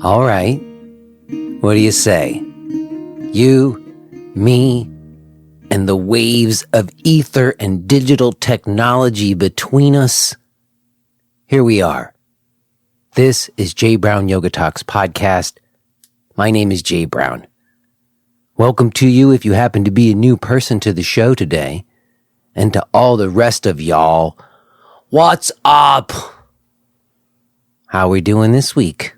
All right. What do you say? You, me, and the waves of ether and digital technology between us. Here we are. This is Jay Brown Yoga Talks podcast. My name is Jay Brown. Welcome to you if you happen to be a new person to the show today. And to all the rest of y'all, what's up? How we doing this week?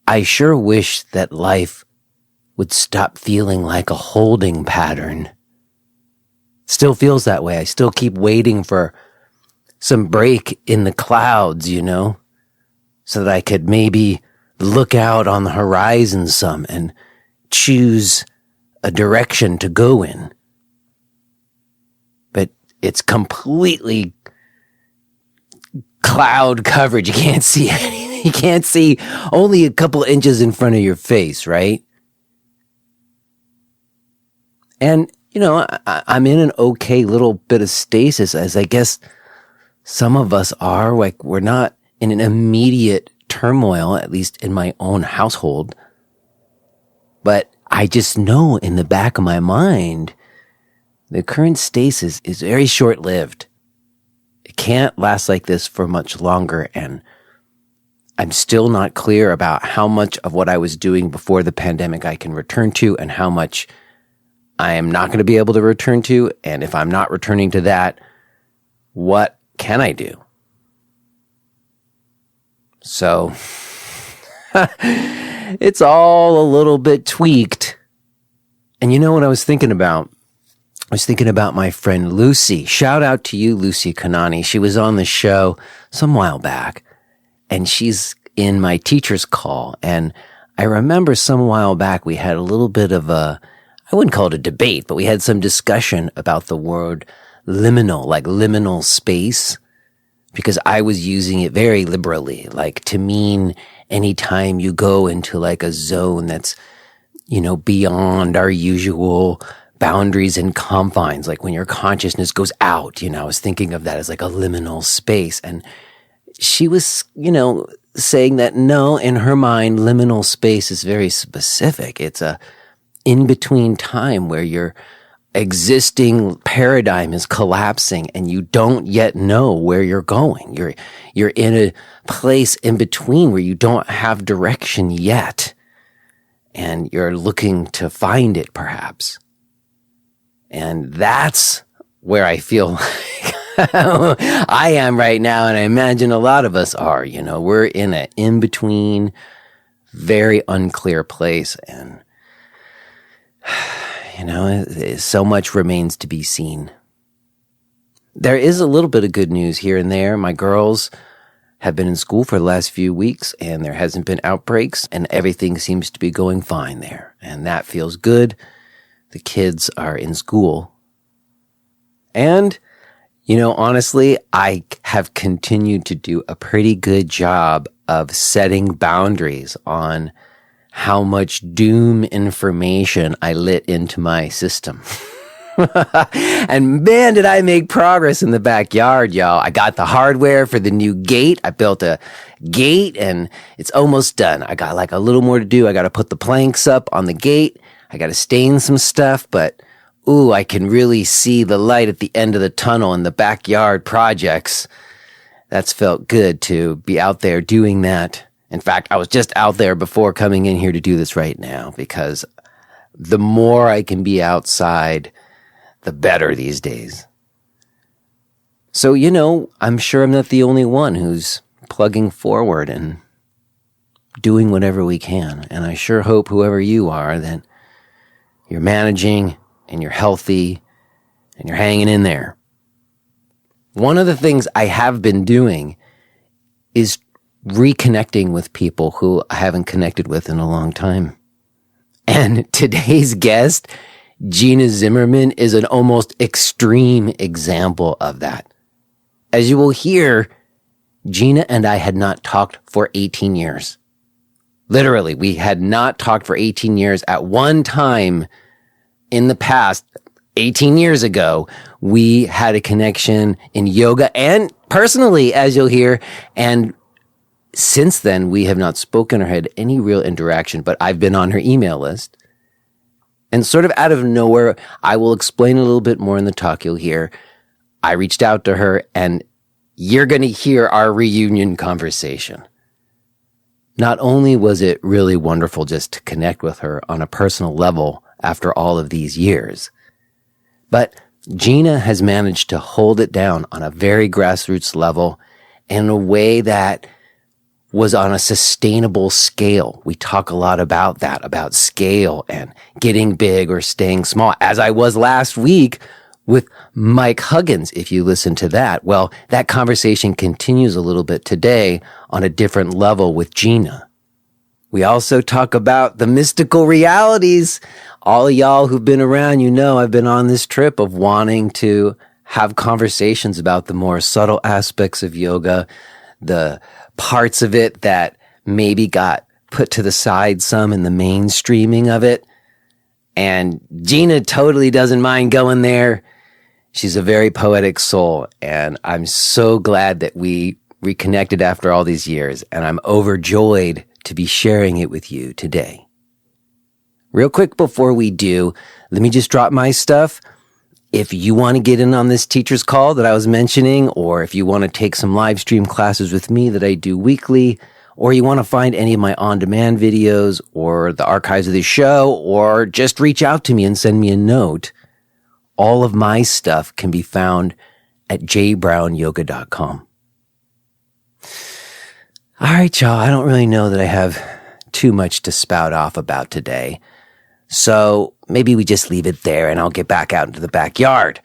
I sure wish that life would stop feeling like a holding pattern. Still feels that way. I still keep waiting for some break in the clouds, so that I could maybe look out on the horizon some and choose a direction to go in. But it's completely cloud coverage. You can't see anything. You can't see only a couple inches in front of your face, right? And, I'm in an okay little bit of stasis, as I guess some of us are. Like, we're not in an immediate turmoil, at least in my own household. But I just know in the back of my mind, the current stasis is very short-lived. It can't last like this for much longer, and I'm still not clear about how much of what I was doing before the pandemic I can return to and how much I am not going to be able to return to. And if I'm not returning to that, what can I do? So it's all a little bit tweaked. And you know what I was thinking about? I was thinking about my friend Lucy. Shout out to you, Lucy Kanani. She was on the show some while back. And she's in my teacher's call. And I remember some while back we had a little bit of I wouldn't call it a debate, but we had some discussion about the word liminal, like liminal space, because I was using it very liberally, like to mean anytime you go into like a zone that's, beyond our usual boundaries and confines, like when your consciousness goes out, I was thinking of that as like a liminal space. And she was, saying that no, in her mind, liminal space is very specific. It's a in-between time where your existing paradigm is collapsing and you don't yet know where you're going. You're in a place in between where you don't have direction yet. And you're looking to find it, perhaps. And that's where I feel like I am right now, and I imagine a lot of us are. We're in an in-between, very unclear place, and so much remains to be seen. There is a little bit of good news here and there. My girls have been in school for the last few weeks, and there hasn't been outbreaks, and everything seems to be going fine there, and that feels good. The kids are in school, and honestly, I have continued to do a pretty good job of setting boundaries on how much doom information I let into my system. And man, did I make progress in the backyard, y'all. I got the hardware for the new gate. I built a gate and it's almost done. I got like a little more to do. I got to put the planks up on the gate. I got to stain some stuff, but I can really see the light at the end of the tunnel in the backyard projects. That's felt good to be out there doing that. In fact, I was just out there before coming in here to do this right now, because the more I can be outside, the better these days. So, I'm sure I'm not the only one who's plugging forward and doing whatever we can. And I sure hope whoever you are that you're managing and you're healthy, and you're hanging in there. One of the things I have been doing is reconnecting with people who I haven't connected with in a long time. And today's guest, Gina Zimmerman, is an almost extreme example of that. As you will hear, Gina and I had not talked for 18 years. Literally, we had not talked for 18 years. At one time in the past, 18 years ago, we had a connection in yoga and personally, as you'll hear, and since then, we have not spoken or had any real interaction, but I've been on her email list. And sort of out of nowhere, I will explain a little bit more in the talk you'll hear. I reached out to her, and you're going to hear our reunion conversation. Not only was it really wonderful just to connect with her on a personal level after all of these years, but Gina has managed to hold it down on a very grassroots level in a way that was on a sustainable scale. We talk a lot about that, about scale and getting big or staying small, as I was last week with Mike Huggins. If you listen to that, well, that conversation continues a little bit today on a different level with Gina. We also talk about the mystical realities. All of y'all who've been around, you know, I've been on this trip of wanting to have conversations about the more subtle aspects of yoga, the parts of it that maybe got put to the side some in the mainstreaming of it. And Gina totally doesn't mind going there. She's a very poetic soul, and I'm so glad that we reconnected after all these years, and I'm overjoyed to be sharing it with you today. Real quick before we do, let me just drop my stuff. If you want to get in on this teacher's call that I was mentioning, or if you want to take some live stream classes with me that I do weekly, or you want to find any of my on-demand videos or the archives of the show, or just reach out to me and send me a note, all of my stuff can be found at jbrownyoga.com. All right, y'all, I don't really know that I have too much to spout off about today. So maybe we just leave it there and I'll get back out into the backyard.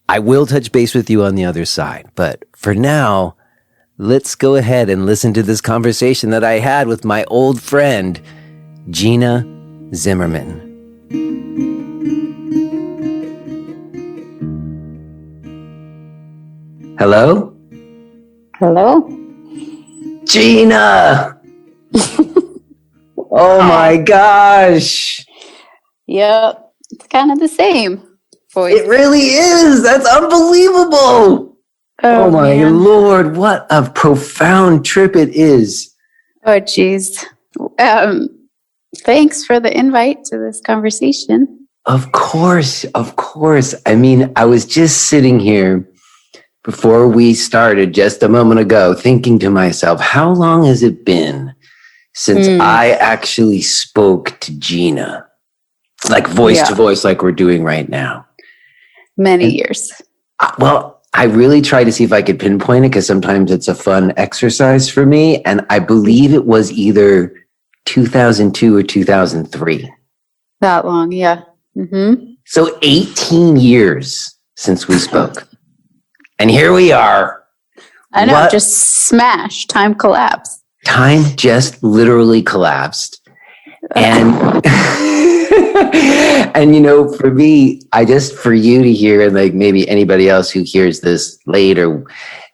I will touch base with you on the other side. But for now, let's go ahead and listen to this conversation that I had with my old friend, Gina Zimmerman. Hello? Hello? Gina! Oh my gosh! Yep, it's kind of the same voice. It really is! That's unbelievable! Oh my man. Lord, what a profound trip it is. Oh, geez. Thanks for the invite to this conversation. Of course, of course. I mean, I was just sitting here before we started just a moment ago thinking to myself, how long has it been since I actually spoke to Gina? Like voice to voice, like we're doing right now. Many years. Well, I really tried to see if I could pinpoint it because sometimes it's a fun exercise for me. And I believe it was either 2002 or 2003. That long, yeah. Mm-hmm. So 18 years since we spoke. And here we are. I know, just smashed. Time collapsed. Time just literally collapsed. And and you know, for me, for you to hear, and like maybe anybody else who hears this later,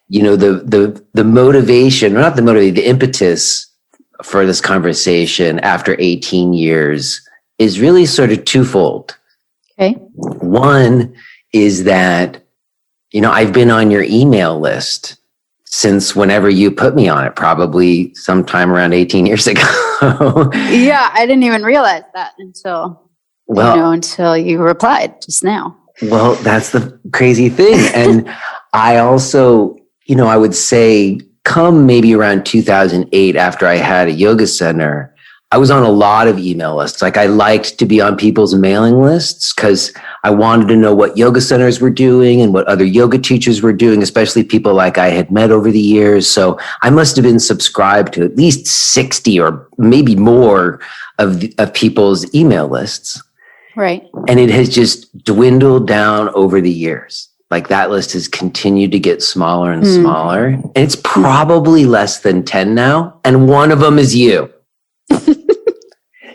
you know, the motivation, or not the motivation, the impetus for this conversation after 18 years is really sort of twofold. Okay. One is that, you know, I've been on your email list since whenever you put me on it, probably sometime around 18 years ago. Yeah, I didn't even realize that until you replied just now. Well, that's the crazy thing. And I also, you know, I would say come maybe around 2008 after I had a yoga center, I was on a lot of email lists. Like I liked to be on people's mailing lists because I wanted to know what yoga centers were doing and what other yoga teachers were doing, especially people like I had met over the years. So I must have been subscribed to at least 60 or maybe more of people's email lists. Right. And it has just dwindled down over the years. Like that list has continued to get smaller and smaller. And it's probably less than 10 now. And one of them is you.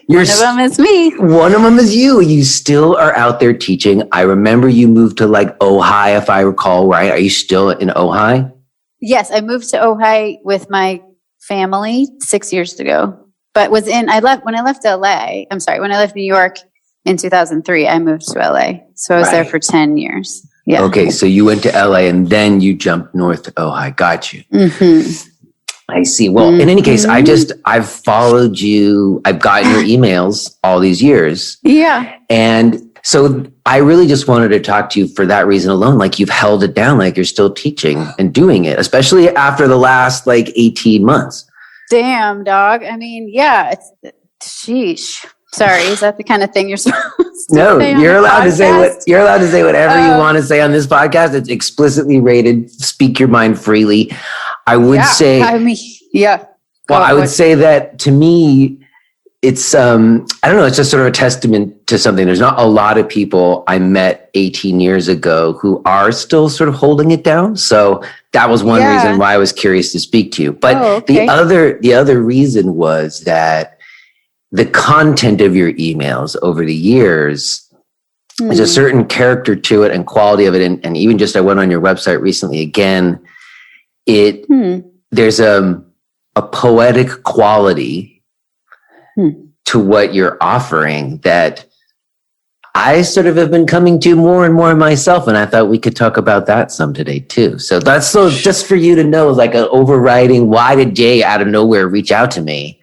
One of them is me. One of them is you. You still are out there teaching. I remember you moved to like Ojai, if I recall right. Are you still in Ojai? Yes, I moved to Ojai with my family 6 years ago. But when I left New York in 2003, I moved to LA. So I was there for 10 years. Yeah. Okay, so you went to LA and then you jumped north to Ojai. Got you. Mm-hmm. I see. Well, in any case, I've followed you. I've gotten your emails all these years. Yeah. And so I really just wanted to talk to you for that reason alone. Like you've held it down, like you're still teaching and doing it, especially after the last 18 months. Damn, dog. I mean, yeah, sheesh. Sorry, is that the kind of thing you're supposed to say? No, you're allowed to say whatever you want to say on this podcast. It's explicitly rated. Speak your mind freely. I would say, yeah. Well, I would say that to me, it's, I don't know, it's just sort of a testament to something. There's not a lot of people I met 18 years ago who are still sort of holding it down. So that was one reason why I was curious to speak to you. But the other reason was that the content of your emails over the years, there's a certain character to it and quality of it. And even just, I went on your website recently again, there's a poetic quality to what you're offering that I sort of have been coming to more and more myself. And I thought we could talk about that some today too. So that's just for you to know, like an overriding, why did Jay out of nowhere reach out to me?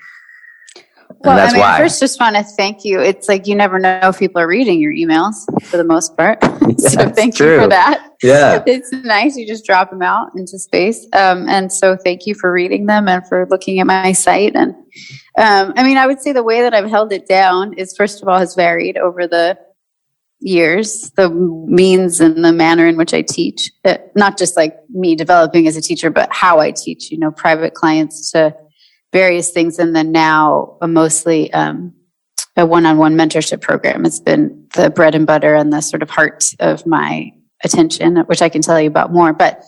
Well, I mean, I first just want to thank you. It's like you never know if people are reading your emails for the most part. So thank you for that. Yeah. It's nice. You just drop them out into space. And so thank you for reading them and for looking at my site. And I mean, I would say the way that I've held it down is, first of all, has varied over the years, the means and the manner in which I teach. Not just like me developing as a teacher, but how I teach, private clients to various things. And then now mostly a one-on-one mentorship program has been the bread and butter and the sort of heart of my attention, which I can tell you about more. But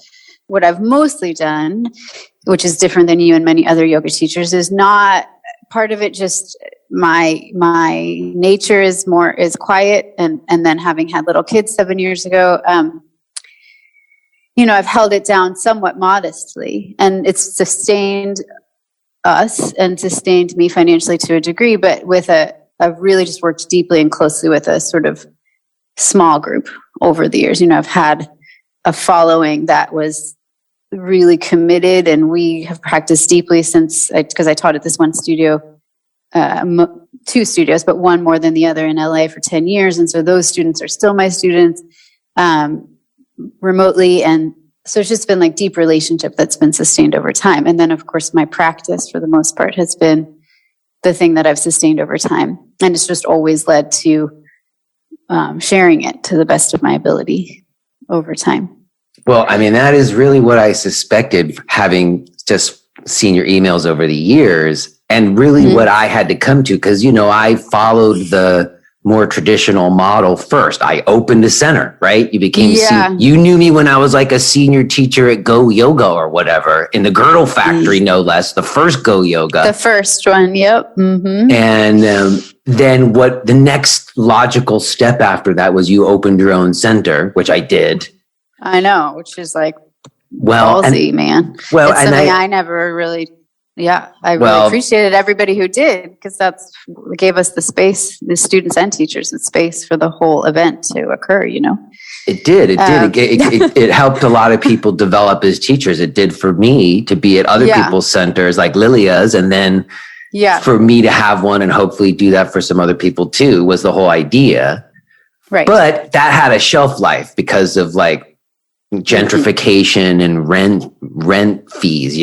what I've mostly done, which is different than you and many other yoga teachers, is not part of it. Just my nature is quiet. And then having had little kids 7 years ago, I've held it down somewhat modestly, and it's sustained us and sustained me financially to a degree, but I've really just worked deeply and closely with a sort of small group over the years. I've had a following that was really committed, and we have practiced deeply because I taught at this one studio, two studios, but one more than the other in LA for 10 years. And so those students are still my students remotely. And so it's just been like deep relationship that's been sustained over time. And then of course my practice for the most part has been the thing that I've sustained over time. And it's just always led to sharing it to the best of my ability over time. Well, I mean, that is really what I suspected, having just seen your emails over the years, and really what I had to come to, because, I followed the more traditional model first. I opened a center, right? You became, you knew me when I was like a senior teacher at Go Yoga or whatever, in the Girdle Factory, no less, the first Go Yoga. The first one, yep. Mm-hmm. And then what the next logical step after that was you opened your own center, which I did. I know, which is like ballsy, man. Well, it's something I never really... Yeah, I really appreciated everybody who did, because that's gave us the space, the students and teachers, the space for the whole event to occur. It did. It helped a lot of people develop as teachers. It did for me to be at other people's centers like Lilia's, and then for me to have one and hopefully do that for some other people too, was the whole idea. Right. But that had a shelf life because of like gentrification and rent fees.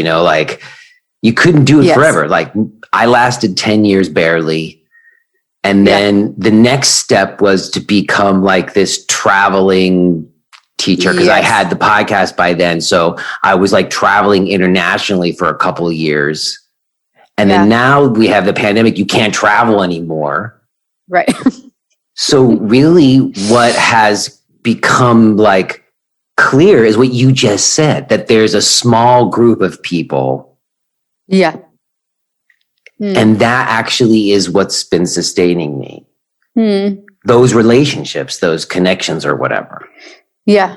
You couldn't do it forever. Like I lasted 10 years barely. And then the next step was to become like this traveling teacher, because I had the podcast by then. So I was like traveling internationally for a couple of years. And then now we have the pandemic. You can't travel anymore. Right. So really what has become like clear is what you just said, that there's a small group of people. Yeah. And that actually is what's been sustaining me. Those relationships, those connections or whatever. Yeah.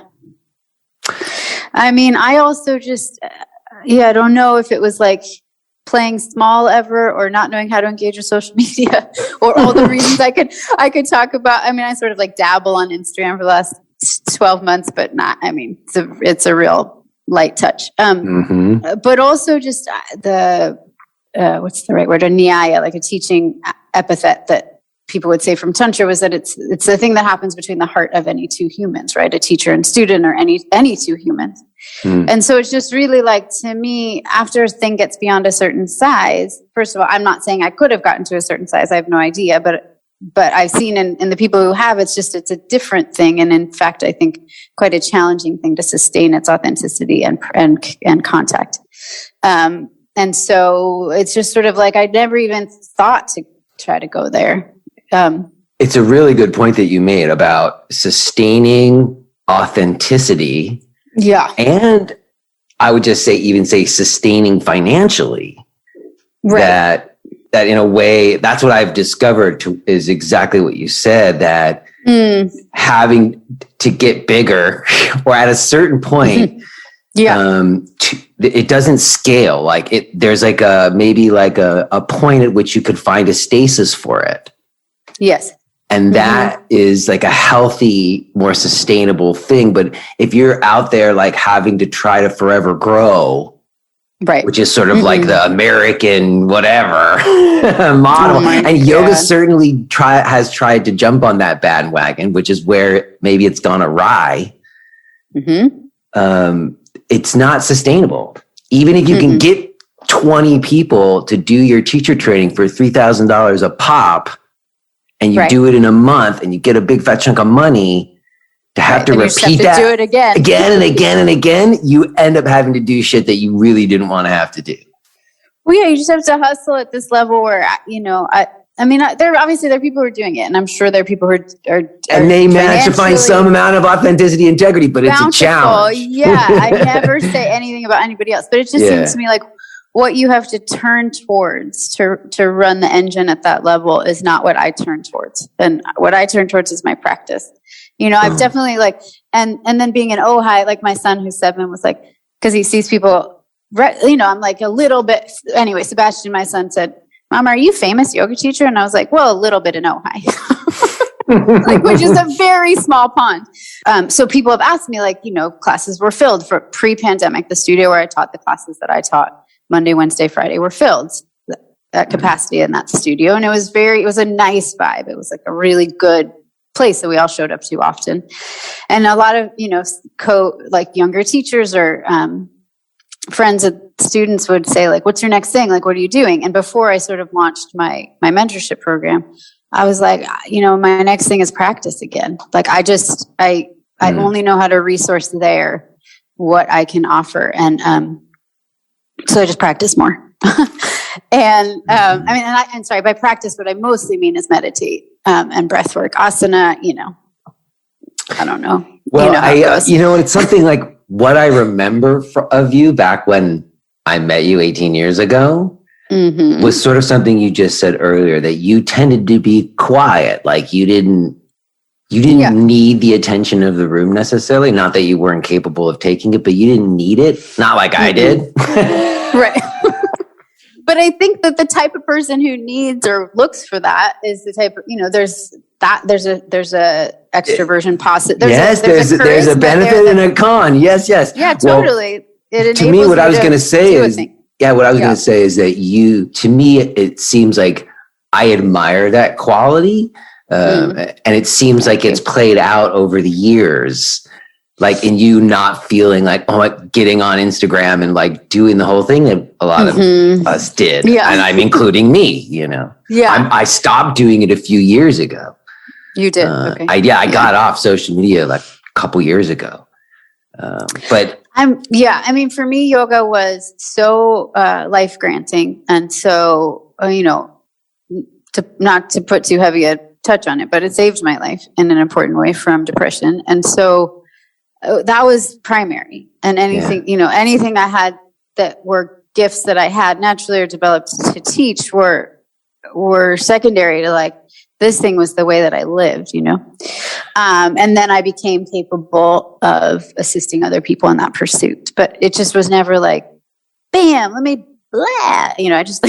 I mean, I also just, I don't know if it was like playing small ever, or not knowing how to engage with social media, or all the reasons I could talk about. I mean, I sort of like dabble on Instagram for the last 12 months, but not, I mean, it's a real light touch. But also just what's the right word? A nyaya, like a teaching epithet that people would say from Tantra, was that it's the thing that happens between the heart of any two humans, right? A teacher and student, or any two humans. And so it's just really like, to me, after a thing gets beyond a certain size, first of all, I'm not saying I could have gotten to a certain size. I have no idea, but I've seen in the people who have, it's a different thing. And in fact, I think quite a challenging thing to sustain its authenticity and contact. And so it's just sort of like, I never even thought to try to go there. It's a really good point that you made about sustaining authenticity. Yeah. And I would just say sustaining financially. Right. That in a way, that's what I've discovered is exactly what you said, that having to get bigger or at a certain point, it doesn't scale. Like there's like maybe a point at which you could find a stasis for it. Yes. And that is like a healthy, more sustainable thing. But if you're out there like having to try to forever grow, right, which is sort of like the American whatever model, and yoga certainly has tried to jump on that bandwagon, which is where maybe it's gone awry. It's not sustainable. Even if you can get 20 people to do your teacher training for $3,000 a pop, and you do it in a month, and you get a big fat chunk of money, to have to repeat that do it again and again, you end up having to do shit that you really didn't want to have to do. Well, yeah, you just have to hustle at this level where, there are people who are doing it, and I'm sure there are people who are and they manage to find some amount of authenticity, integrity, but it's a challenge. Yeah, I never say anything about anybody else, but it just seems to me like what you have to turn towards to run the engine at that level is not what I turn towards. And what I turn towards is my practice. I've definitely and then being an Ojai, like my son who's 7 was like, because he sees people, I'm like a little bit, anyway, Sebastian, my son, said, "Mom, are you a famous yoga teacher?" And I was like, well, a little bit in Ojai. Which is a very small pond. So people have asked me, classes were filled for pre-pandemic. The studio where I taught the classes that I taught Monday, Wednesday, Friday were filled at capacity in that studio. And it was a nice vibe. It was like a really good place that we all showed up to often. And a lot of, younger teachers or friends of students would say, what's your next thing? What are you doing? And before I sort of launched my mentorship program, I was like, my next thing is practice again. I only know how to resource there what I can offer. And, so I just practice more. And by practice, what I mostly mean is meditate and breath work, asana, I don't know. Well, it's something like what I remember of you back when I met you 18 years ago was sort of something you just said earlier, that you tended to be quiet. Like you didn't need the attention of the room necessarily. Not that you weren't capable of taking it, but you didn't need it. Not like I did. Right. But I think that the type of person who needs or looks for that is the type of, there's a extroversion positive. There's a benefit and a con. Yes. Yeah, totally. Well, to me, what I was going to say is, going to say is that to me, it seems like I admire that quality. And it seems like it's played out over the years, like in you not feeling like, getting on Instagram and doing the whole thing that a lot of us did. Yeah. And I'm including me, Yeah. I stopped doing it a few years ago. You did. Okay. I got off social media a couple years ago. But for me, yoga was so life granting. And so, not to put too heavy a touch on it, but it saved my life in an important way from depression. And so that was primary. And anything, anything I had that were gifts that I had naturally or developed to teach were secondary to this thing was the way that I lived, and then I became capable of assisting other people in that pursuit. But it just was never bam, let me blah. I just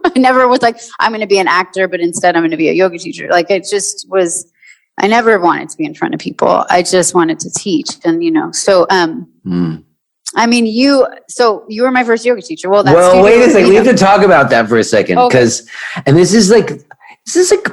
I never was I'm going to be an actor, but instead I'm going to be a yoga teacher. It just was, I never wanted to be in front of people. I just wanted to teach. And, I mean, you were my first yoga teacher. Well, wait a second. We have to talk about that for a second because, and this is like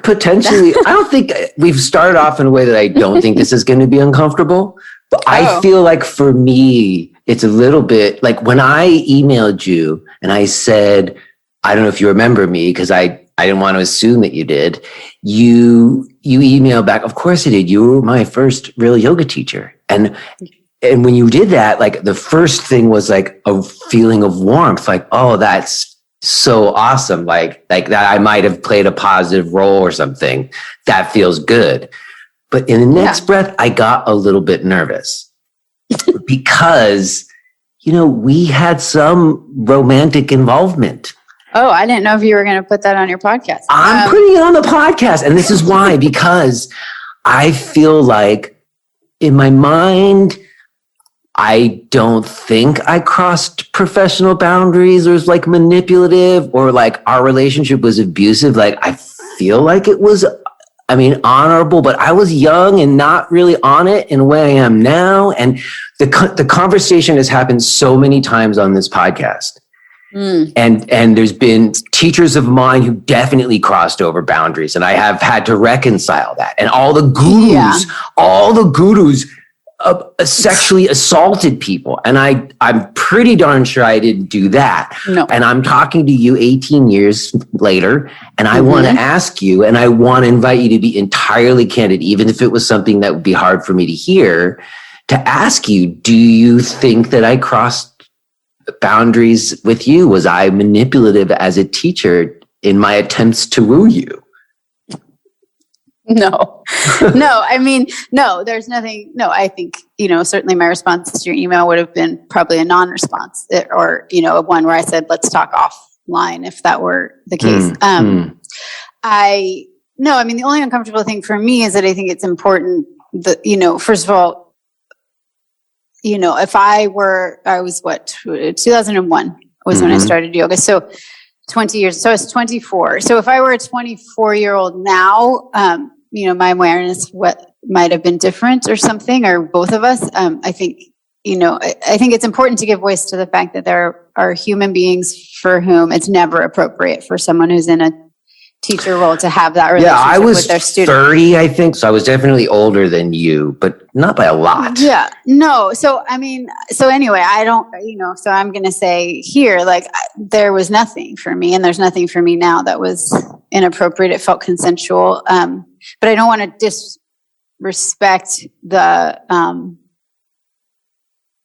potentially, I don't think we've started off in a way that I don't think this is going to be uncomfortable, but I feel like for me, it's a little bit like when I emailed you and I said, I don't know if you remember me because I didn't want to assume that you did. You emailed back. Of course I did. You were my first real yoga teacher. And when you did that, like the first thing was like a feeling of warmth, like, oh, that's so awesome. Like that I might have played a positive role or something. That feels good. But in the next breath, I got a little bit nervous because, we had some romantic involvement. Oh, I didn't know if you were going to put that on your podcast. I'm putting it on the podcast. And this is why, because I feel like in my mind, I don't think I crossed professional boundaries or was like manipulative or like our relationship was abusive. Like I feel like it was, honorable, but I was young and not really on it in the way I am now. And the conversation has happened so many times on this podcast. And there's been teachers of mine who definitely crossed over boundaries, and I have had to reconcile that. And all the gurus sexually assaulted people. And I'm pretty darn sure I didn't do that. No. And I'm talking to you 18 years later, and I want to ask you, and I want to invite you to be entirely candid, even if it was something that would be hard for me to hear, to ask you, do you think that I crossed boundaries with you? Was I manipulative as a teacher in my attempts to woo you? No, no, there's nothing. No, I think, certainly my response to your email would have been probably a non-response or, one where I said, let's talk offline if that were the case. The only uncomfortable thing for me is that I think it's important that, first of all, if I was 2001 was when I started yoga. So 20 years. So I was 24. So if I were a 24-year-old now, my awareness might have been different or something, or both of us. I think it's important to give voice to the fact that there are human beings for whom it's never appropriate for someone who's in a teacher role to have that relationship with their student. I was 30, I think. So I was definitely older than you, but not by a lot. Yeah. No. So, anyway, I don't, so I'm going to say here, like there was nothing for me and there's nothing for me now that was inappropriate. It felt consensual. But I don't want to disrespect the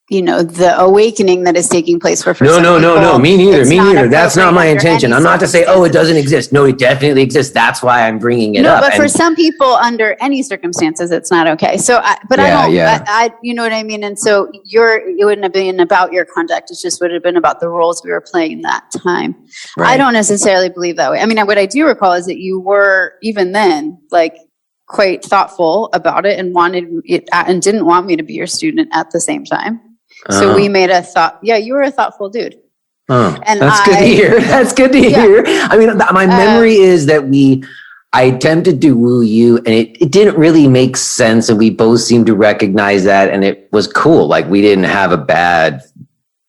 the awakening that is taking for some people. No, me neither. That's not my intention. I'm not to say, it doesn't exist. No, it definitely exists. That's why I'm bringing it up. But for some people, under any circumstances, it's not okay. So, I you know what I mean? And so it wouldn't have been about your conduct. It just would have been about the roles we were playing in that time. Right. I don't necessarily believe that way. What I do recall is that you were, even then, like, quite thoughtful about it and wanted it and didn't want me to be your student at the same time. So we made you were a thoughtful dude. And that's good to hear. That's good to hear. My memory is that I attempted to woo you and it didn't really make sense. And we both seemed to recognize that. And it was cool. Like we didn't have a bad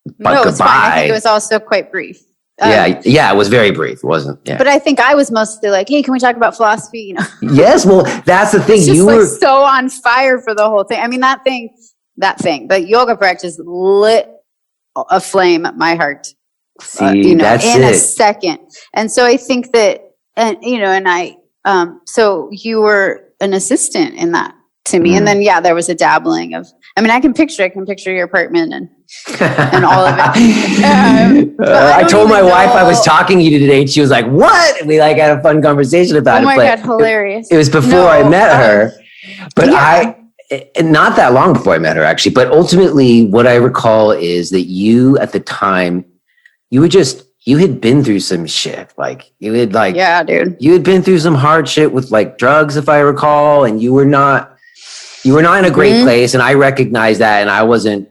goodbye. It's fine. I think it was also quite brief. It was very brief. It wasn't. Yeah. But I think I was mostly like, hey, can we talk about philosophy? Yes. Well, that's the thing. You were so on fire for the whole thing. The yoga practice lit a flame at my heart, in a second. And so I think that, so you were an assistant in that to me. And then, there was a dabbling of, I can picture your apartment and all of it. I told my wife I was talking to you today and she was like, what? And we had a fun conversation about it. Oh my God, hilarious. It was before I met her, but not that long before I met her, actually. But ultimately, what I recall is that you, at the time, you had been through some shit. Like, you had dude. You had been through some hard shit with drugs, if I recall, and you were not in a great place. And I recognized that. And I wasn't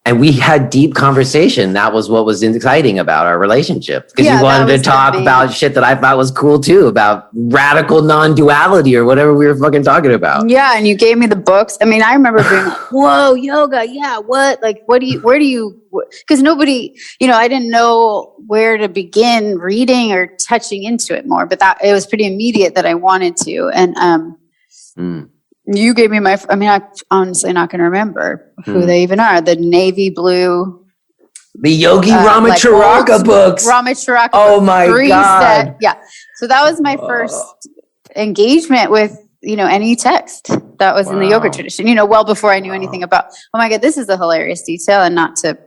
And we had deep conversation. That was what was exciting about our relationship. Because you wanted to talk about shit that I thought was cool too, about radical non-duality or whatever we were fucking talking about. Yeah. And you gave me the books. I mean, I remember being like, whoa, yoga. Yeah. What? Like, where do you, because nobody, I didn't know where to begin reading or touching into it more, but it was pretty immediate that I wanted to. And, you gave me I'm honestly not going to remember who they even are. The navy blue. The Yogi Ramacharaka books. Ramacharaka. Oh my God. Yeah. So that was my first engagement with, any text that was in the yoga tradition, well before I knew anything about, oh my God, this is a hilarious detail, and not to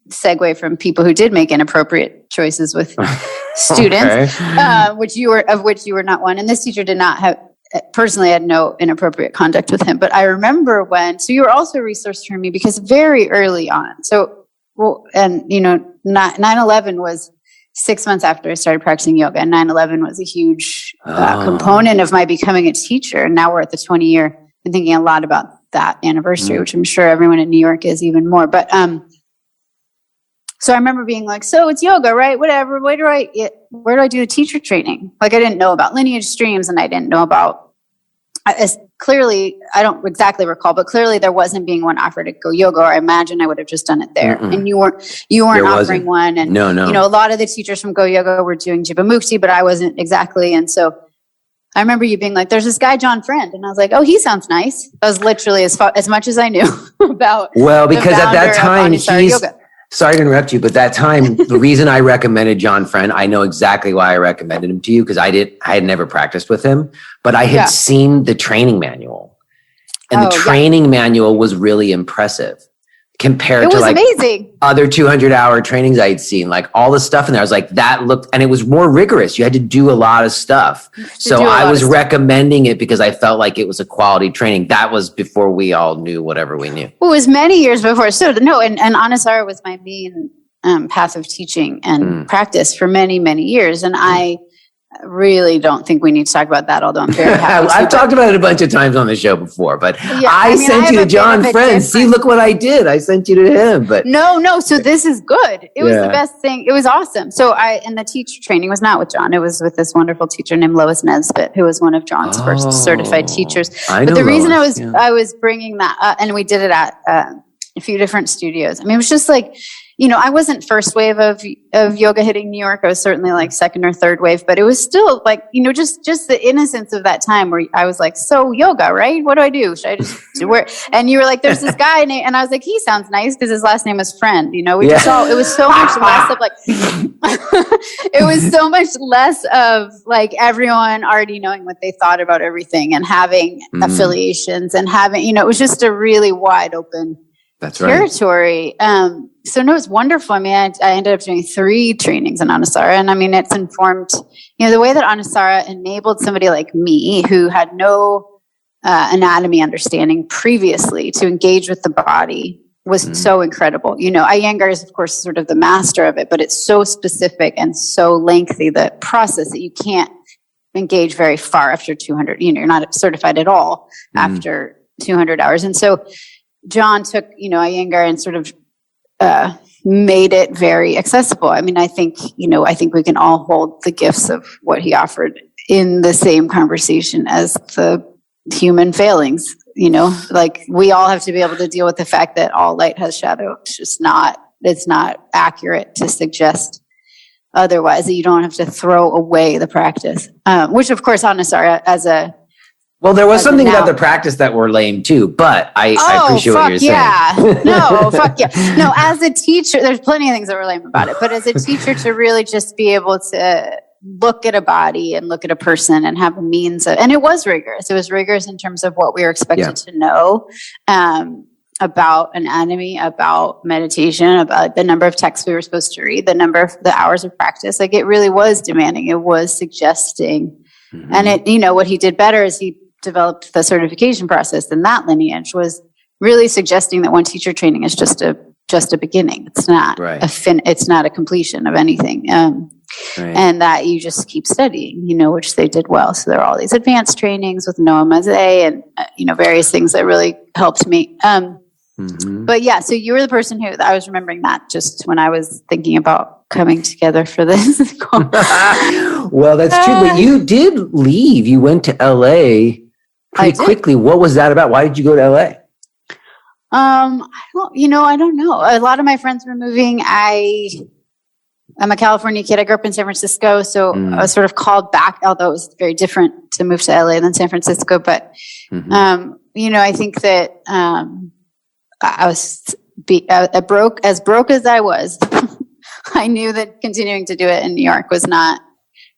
segue from people who did make inappropriate choices with students, which you were not one. And this teacher did not have, personally, I had no inappropriate conduct with him. But I remember so you were also a resource for me because very early on. So, 9/11 was 6 months after I started practicing yoga, and 9/11 was a huge component of my becoming a teacher. And now we're at the 20-year. I'm thinking a lot about that anniversary, which I'm sure everyone in New York is even more. But so I remember being like, so it's yoga, right? Whatever. Where do I do the teacher training? Like, I didn't know about lineage streams, and I didn't know about, clearly, I don't exactly recall, but clearly there wasn't being one offered at Go Yoga, or I imagine I would have just done it there. And you weren't offering one. And, no. A lot of the teachers from Go Yoga were doing Jivamukti, but I wasn't exactly. And so I remember you being like, there's this guy, John Friend. And I was like, oh, he sounds nice. That was literally as much as I knew about. Well, because at that time, yoga. Sorry to interrupt you, but that time, the reason I recommended John Friend, I know exactly why I recommended him to you, because I had never practiced with him, but I had seen the training manual, and the training manual was really impressive compared to amazing. Other 200-hour trainings I'd seen, like all the stuff in there. I was like, that looked, and it was more rigorous. You had to do a lot of stuff. So I was recommending it because I felt like it was a quality training. That was before we all knew whatever we knew. Well, it was many years before. So no, and Anusara was my main path of teaching and practice for many, many years. And I really don't think we need to talk about that, although I'm very happy I've talked about it a bunch of times on the show before, but I sent you to John Friend. See, look what I did. I sent you to him. But no. So this is good. It was the best thing. It was awesome. So and the teacher training was not with John. It was with this wonderful teacher named Lois Nesbitt, who was one of John's first certified teachers. But the reason I was bringing that up, and we did it at a few different studios. I mean, it was just like, I wasn't first wave of yoga hitting New York. I was certainly like second or third wave, but it was still like, just the innocence of that time where I was like, so yoga, right? What do I do? Should I just do where? And you were like, there's this guy named, and I was like, he sounds nice because his last name was Friend. It was so much less of like, it was so much less of like everyone already knowing what they thought about everything and having affiliations and having, it was just a really wide open territory. So no, it's wonderful. I mean, I ended up doing 3 trainings in Anusara, and I mean, it's informed, the way that Anusara enabled somebody like me who had no anatomy understanding previously to engage with the body was so incredible. Iyengar is, of course, sort of the master of it, but it's so specific and so lengthy, the process, that you can't engage very far after 200. You're not certified at all after 200 hours. And so John took, Iyengar and sort of made it very accessible. I mean, I think we can all hold the gifts of what he offered in the same conversation as the human failings. Like, we all have to be able to deal with the fact that all light has shadow. It's not accurate to suggest otherwise, that you don't have to throw away the practice, which of course Anusara well, there was something about the practice that were lame too, but I appreciate what you're saying. No, fuck yeah. No, as a teacher, there's plenty of things that were lame about it, but as a teacher, to really just be able to look at a body and look at a person and have a means of, and it was rigorous. It was rigorous in terms of what we were expected to know about anatomy, about meditation, about the number of texts we were supposed to read, the hours of practice. Like, it really was demanding. It was suggesting. And what he did better is he developed the certification process in that lineage, was really suggesting that one teacher training is just a beginning. It's not it's not a completion of anything. And that you just keep studying, which they did well. So there are all these advanced trainings with Noah Mazet and, various things that really helped me. But yeah, so you were the person who I was remembering that just when I was thinking about coming together for this. Well, that's true. But you did leave. You went to LA pretty quickly. What was that about? Why did you go to LA? I don't know. A lot of my friends were moving. I'm a California kid. I grew up in San Francisco, so I was sort of called back, although it was very different to move to LA than San Francisco. But, I think that I was as broke as I was. I knew that continuing to do it in New York was not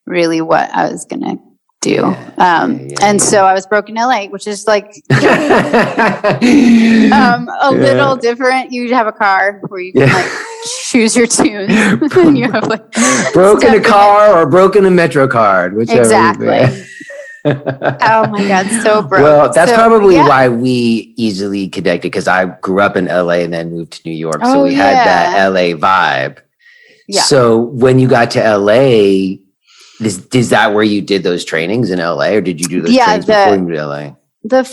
really what I was going to do. And so I was broke in LA, which is like a little different. You have a car where you can like choose your tunes. And you have like broken a car or broken a Metro card, whichever. Exactly. Oh my God, so broke. Well, that's probably why we easily connected, because I grew up in LA and then moved to New York. So we had that LA vibe. Yeah. So when you got to LA, is that where you did those trainings in LA, or did you do those trainings before you moved to LA? The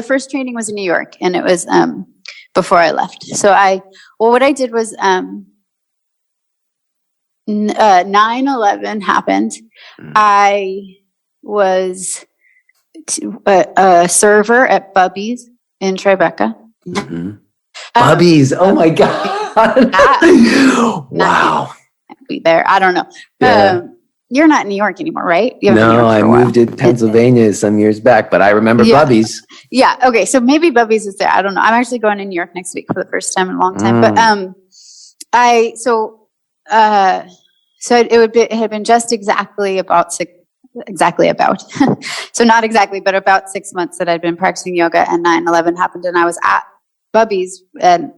first training was in New York, and it was before I left. So what I did was 9/11 happened. I was a server at Bubby's in Tribeca. Bubby's, oh my God. Wow. Be there. I don't know. Yeah. You're not in New York anymore, right? No, I moved to Pennsylvania some years back, but I remember Bubby's. Yeah. Okay. So maybe Bubby's is there. I don't know. I'm actually going to New York next week for the first time in a long time. But it had been just exactly about so not exactly, but about 6 months that I'd been practicing yoga, and 9/11 happened, and I was at Bubby's and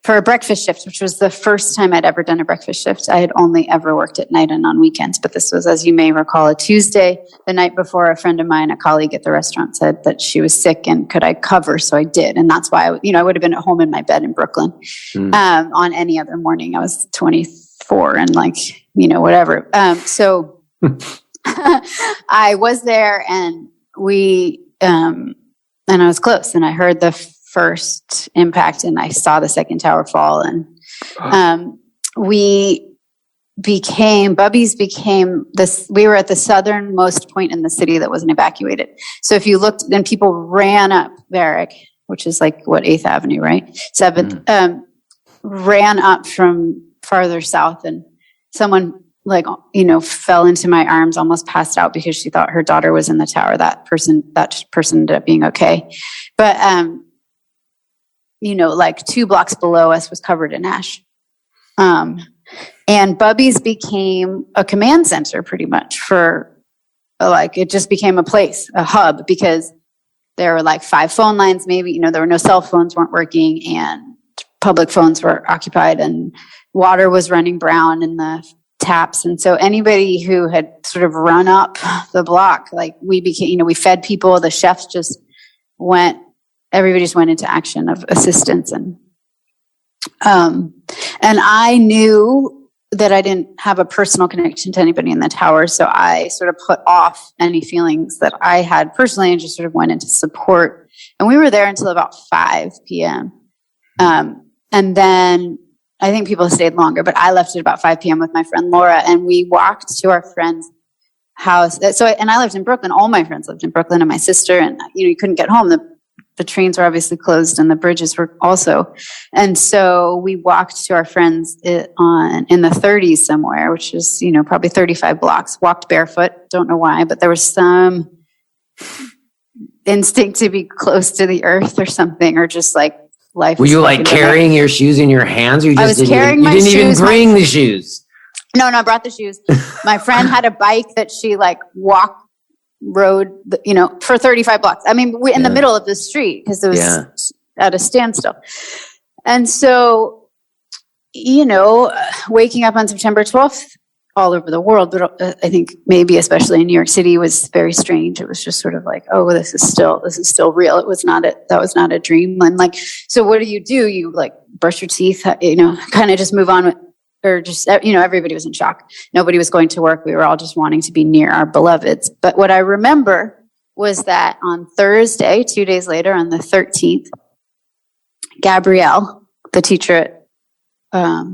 for a breakfast shift, which was the first time I'd ever done a breakfast shift. I had only ever worked at night and on weekends, but this was, as you may recall, a Tuesday, the night before. A friend of mine, a colleague at the restaurant, said that she was sick and could I cover, so I did. And that's why I would have been at home in my bed in Brooklyn on any other morning. I was 24 and whatever. So I was there, and and I was close, and I heard the first impact, and I saw the second tower fall, and Bubby's became this. We were at the southernmost point in the city that wasn't evacuated. So if you looked, then people ran up Varick, which is like 8th Avenue, right? 7th, ran up from farther south, and someone fell into my arms, almost passed out because she thought her daughter was in the tower. That person ended up being okay. But, 2 blocks below us was covered in ash. And Bubby's became a command center pretty much for, it just became a place, a hub, because there were 5 phone lines, maybe, there were no cell phones, weren't working, and public phones were occupied, and water was running brown in the taps. And so anybody who had sort of run up the block, we fed people, the chefs everybody just went into action of assistance. And I knew that I didn't have a personal connection to anybody in the tower. So I sort of put off any feelings that I had personally and just sort of went into support. And we were there until about 5 p.m. And then I think people stayed longer, but I left at about 5 p.m. with my friend Laura, and we walked to our friend's house. And I lived in Brooklyn. All my friends lived in Brooklyn, and my sister, and you couldn't get home. The trains were obviously closed, and the bridges were also. And so we walked to our friends in the 30s somewhere, which is, probably 35 blocks, walked barefoot. Don't know why, but there was some instinct to be close to the earth or something, or just life. Were you carrying your shoes in your hands, or you just didn't even bring the shoes? No, I brought the shoes. My friend had a bike that she rode, for 35 blocks. I mean, in the middle of the street, because it was at a standstill. And so, waking up on September 12th all over the world, but I think maybe especially in New York City, was very strange. It was just sort of oh, this is still real. That was not a dream. And so what do? You brush your teeth, kind of just move on with, or just, everybody was in shock. Nobody was going to work. We were all just wanting to be near our beloveds. But what I remember was that on Thursday, 2 days later, on the 13th, Gabrielle, the teacher at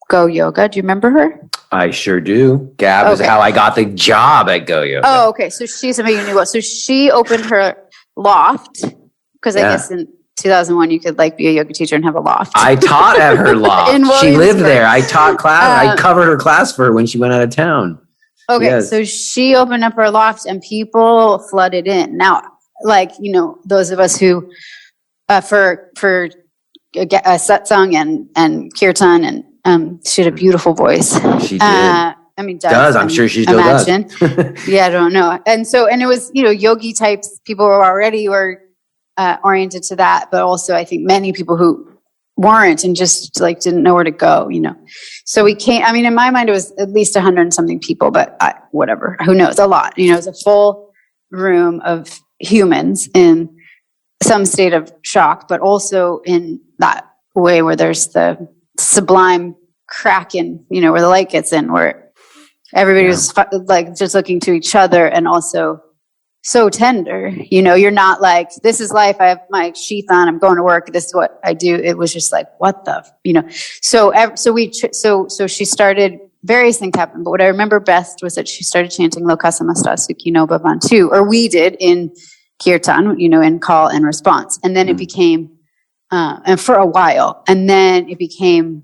Go Yoga. Do you remember her? I sure do. Gab is how I got the job at Go Yoga. Oh, okay. So she's somebody you knew well. So she opened her loft because I guess in 2001 you could like be a yoga teacher and have a loft. I taught at her loft. She lived there. I taught class. I covered her class for her when she went out of town. Okay, so she opened up her loft and people flooded in. Now, like, you know, those of us who for satsang and kirtan and she had a beautiful voice. She did. I mean, I'm sure she still does. Yeah, I don't know. And it was, you know, yogi types. People were already oriented to that, but also I think many people who weren't and just like didn't know where to go, you know. So we came. I mean, in my mind, it was at least 100 and something people, but whatever. Who knows? A lot. You know, it was a full room of humans in some state of shock, but also in that way where there's the sublime crack in, you know, where the light gets in, where everybody was like just looking to each other and also so tender. You know, you're not like, this is life. I have my sheath on. I'm going to work. This is what I do. It was just like, what the, you know. So she started. Various things happened, but what I remember best was that she started chanting Lokasamasta Sukhi no Bhavantu, or we did in kirtan, you know, in call and response, and then it became, and for a while, and then it became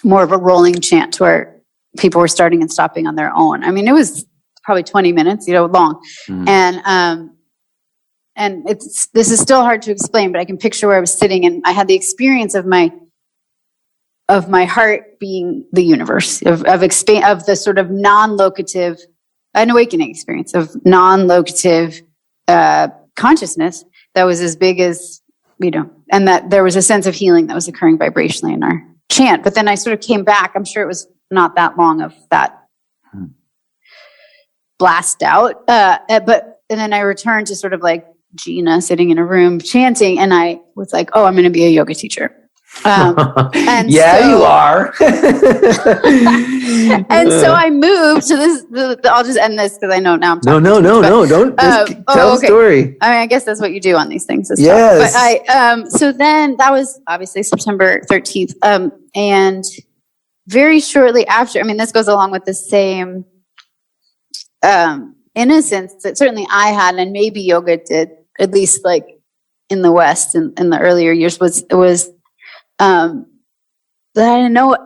more of a rolling chant where people were starting and stopping on their own. I mean, it was probably 20 minutes, you know, long. And this is still hard to explain, but I can picture where I was sitting and I had the experience of my heart being the universe, of the sort of non-locative, an awakening experience of non-locative consciousness that was as big as, you know, and that there was a sense of healing that was occurring vibrationally in our chant. But then I sort of came back. I'm sure it was not that long of that blast out. And then I returned to sort of like Gina sitting in a room chanting, and I was like, oh, I'm going to be a yoga teacher. And you are. And so I moved to this. I'll just end this because I know now I'm talking. No. Don't tell the story. I mean, I guess that's what you do on these things. Yes. But so then that was obviously September 13th. And very shortly after, I mean, this goes along with the same innocence that certainly I had, and maybe yoga did, at least like in the West in the earlier years, was that I didn't know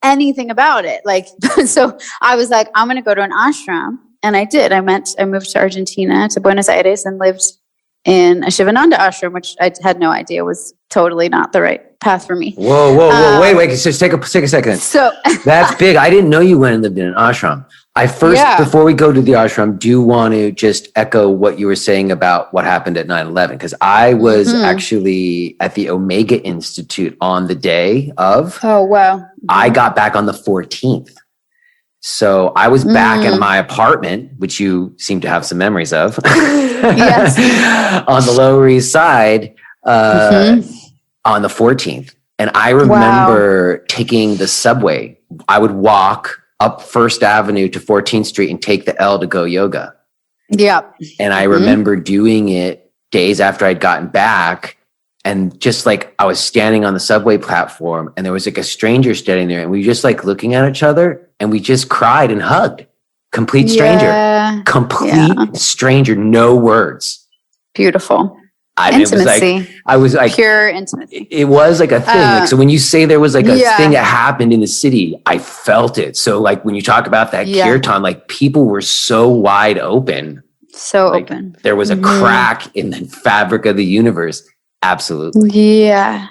anything about it. Like, so I was like, I'm going to go to an ashram. And I did. I moved to Argentina, to Buenos Aires, and lived in a Shivananda ashram, which I had no idea was totally not the right path for me. Whoa. Wait. Just take a second. So that's big. I didn't know you went and lived in an ashram. Before we go to the ashram, do want to just echo what you were saying about what happened at 9/11, because I was actually at the Omega Institute on the day of. Oh, wow. I got back on the 14th. So I was back in my apartment, which you seem to have some memories of, yes. on the Lower East Side on the 14th. And I remember taking the subway. I would walk up First Avenue to 14th Street and take the L to Go Yoga. Yep. And I remember doing it days after I'd gotten back. And just like I was standing on the subway platform and there was like a stranger standing there and we were just like looking at each other and we just cried and hugged. Complete stranger. Stranger, no words. Beautiful. Intimacy. I was like pure intimacy. It was like a thing. So when you say there was like a thing that happened in the city, I felt it. So like when you talk about that kirtan, like people were so wide open. So open. There was a crack in the fabric of the universe. Absolutely. Yeah.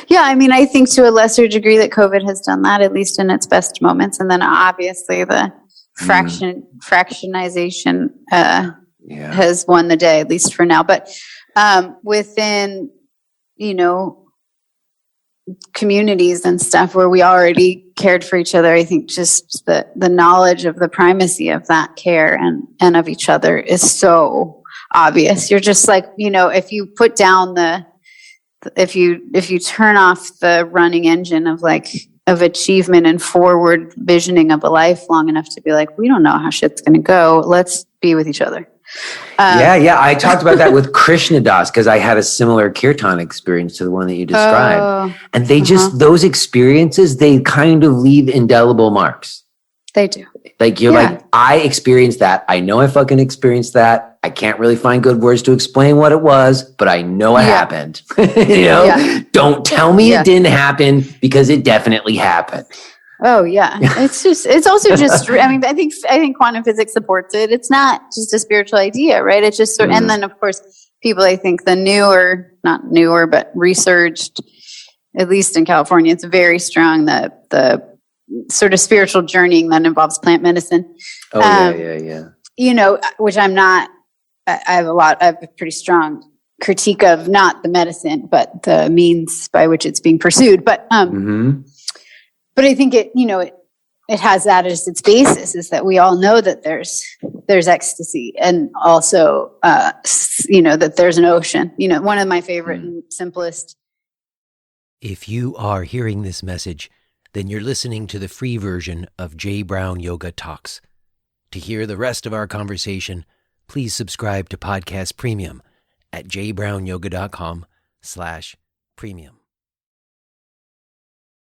Yeah. I mean, I think to a lesser degree that COVID has done that, at least in its best moments. And then obviously the fractionization has won the day, at least for now. But within, you know, communities and stuff where we already cared for each other, I think just the knowledge of the primacy of that care and of each other is so obvious. You're just like, you know, if you put down if you turn off the running engine of achievement and forward visioning of a life long enough to be like, we don't know how shit's going to go. Let's be with each other. Yeah. I talked about that with Krishna Das because I had a similar kirtan experience to the one that you described. And they just, those experiences, they kind of leave indelible marks. They do. Like you're like, I experienced that. I know I fucking experienced that. I can't really find good words to explain what it was, but I know it happened. Don't tell me it didn't happen because it definitely happened. Oh yeah. It's also just, I mean, I think quantum physics supports it. It's not just a spiritual idea, right? It's just, and then of course, people, I think not newer, but researched, at least in California, it's very strong, the sort of spiritual journeying that involves plant medicine. You know, which I'm not, I have a pretty strong critique of not the medicine, but the means by which it's being pursued. But I think it has that as its basis, is that we all know that there's ecstasy, and also, that there's an ocean. You know, one of my favorite and simplest. If you are hearing this message, then you're listening to the free version of J. Brown Yoga Talks. To hear the rest of our conversation, please subscribe to Podcast Premium at jbrownyoga.com/premium.